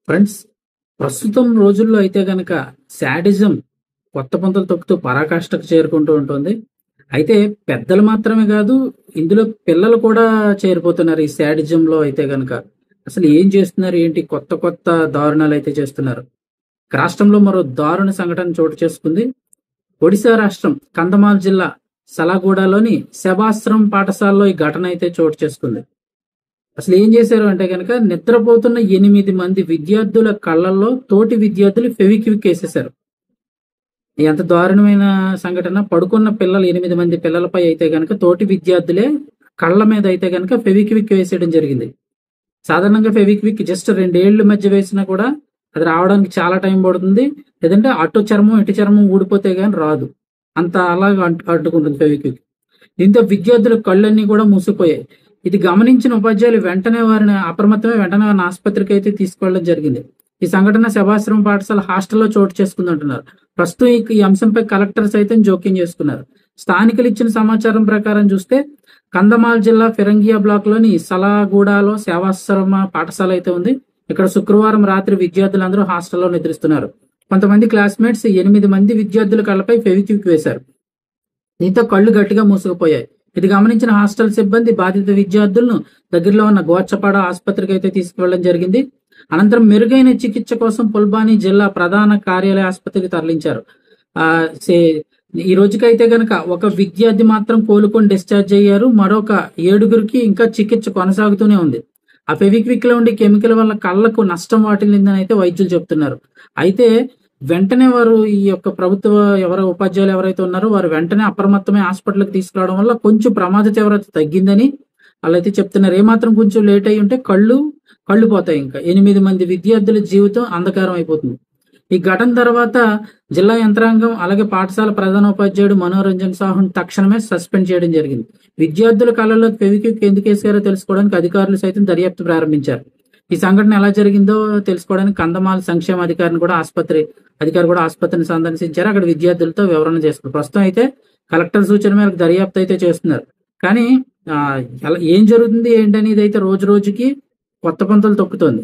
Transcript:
Friends, ప్రస్తుతం రోజుల్లో అయితే గనక శాడిజం కొత్త పుంతలు తొక్కుతూ పరాకాష్ఠకు చేరుకుంటూ ఉంటుంది. అయితే పెద్దలు మాత్రమే కాదు, ఇందులో పిల్లలు కూడా చేరిపోతున్నారు ఈ శాడిజంలో. అయితే గనక అసలు ఏం చేస్తున్నారు ఏంటి, కొత్త కొత్త దారుణాలు అయితే చేస్తున్నారు. రాష్ట్రంలో మరో దారుణ సంఘటన చోటు చేసుకుంది. ఒడిశా రాష్ట్రం కంధమాల్ జిల్లా సలాగూడలోని శబాశ్రమ్ పాఠశాలలో ఈ ఘటన అయితే చోటు చేసుకుంది. అసలు ఏం చేశారు అంటే కనుక, నిద్రపోతున్న 8 మంది విద్యార్థుల కళ్ళల్లో తోటి విద్యార్థులు ఫెవిక్విక్ వేసేశారు. ఎంత దారుణమైన సంఘటన. పడుకున్న పిల్లలు 8 మంది పిల్లలపై అయితే గనక తోటి విద్యార్థులే కళ్ళ మీద అయితే గనక ఫెవిక్విక్ వేసేయడం జరిగింది. సాధారణంగా ఫెవిక్విక్ జస్ట్ 2 ఏళ్ల మధ్య వేసినా కూడా అది రావడానికి చాలా టైం పడుతుంది. లేదంటే అటు చర్మం ఇటు చర్మం ఊడిపోతే గానీ రాదు. అంత అలాగా అడ్డుకుంటుంది ఫెవిక్విక్. దీంతో విద్యార్థుల కళ్ళన్నీ కూడా మూసిపోయాయి. ఇది గమనించిన ఉపాధ్యాయులు వెంటనే వారిని ఆసుపత్రికి అయితే తీసుకెళ్లడం జరిగింది. ఈ సంఘటన శబాశ్రమ పాఠశాల హాస్టల్లో చోటు చేసుకుందంటున్నారు. ప్రస్తుతం ఈ అంశంపై కలెక్టర్ సైతం జోక్యం చేసుకున్నారు. స్థానికులు ఇచ్చిన సమాచారం ప్రకారం చూస్తే కంధమాల్ జిల్లా ఫిరంగియా బ్లాక్ లోని సలాగూడలో శబాశ్రమ పాఠశాల అయితే ఉంది. ఇక్కడ శుక్రవారం రాత్రి విద్యార్థులందరూ హాస్టల్లో నిద్రిస్తున్నారు. కొంతమంది క్లాస్మేట్స్ 8 మంది విద్యార్థుల కళ్ళపై ఫెవిక్విక్ వేశారు. దీంతో కళ్ళు గట్టిగా మూసుకుపోయాయి. ఇది గమనించిన హాస్టల్ సిబ్బంది బాధిత విద్యార్థులను దగ్గరలో ఉన్న గోచపాడ ఆసుపత్రికి అయితే తీసుకువెళ్లడం జరిగింది. అనంతరం మెరుగైన చికిత్స కోసం పుల్బానీ జిల్లా ప్రధాన కార్యాలయ ఆసుపత్రికి తరలించారు. ఈ రోజుకైతే గనక ఒక విద్యార్థి మాత్రం కోలుకొని డిశ్చార్జ్ అయ్యారు. మరొక 7గురికి ఇంకా చికిత్స కొనసాగుతూనే ఉంది. ఆ ఫెవిక్విక్ లో ఉండే కెమికల్ వల్ల కళ్లకు నష్టం వాటిల్లిందని అయితే వైద్యులు చెప్తున్నారు. అయితే వెంటనే వారు ఈ యొక్క ప్రభుత్వ ఉపాధ్యాయులు ఎవరైతే ఉన్నారో వారు వెంటనే అప్రమత్తమై హాస్పిటల్కి తీసుకురావడం వల్ల కొంచెం ప్రమాద తీవ్రత తగ్గిందని వాళ్ళైతే చెప్తున్నారు. ఏమాత్రం కొంచెం లేట్ అయ్యి ఉంటే కళ్ళు పోతాయి. ఇంకా 8 మంది విద్యార్థుల జీవితం అంధకారం అయిపోతుంది. ఈ ఘటన తర్వాత జిల్లా యంత్రాంగం అలాగే పాఠశాల ప్రధానోపాధ్యాయుడు మనోరంజన్ సాహును తక్షణమే సస్పెండ్ చేయడం జరిగింది. విద్యార్థుల కళ్ళలో ఫెవిక్విక్ ఎందుకు వేసారో తెలుసుకోవడానికి అధికారులు సైతం దర్యాప్తు ప్రారంభించారు. ఈ సంఘటన ఎలా జరిగిందో తెలుసుకోవడానికి కంధమాల్ సంక్షేమ అధికారిని కూడా ఆసుపత్రిని సందర్శించారు. అక్కడ విద్యార్థులతో వివరణ చేసుకున్నారు. ప్రస్తుతం అయితే కలెక్టర్ సూచన మేరకు దర్యాప్తు అయితే చేస్తున్నారు. కానీ ఏం జరుగుతుంది ఏంటనేది అయితే రోజు రోజుకి కొత్త పంతులు తొక్కుతోంది.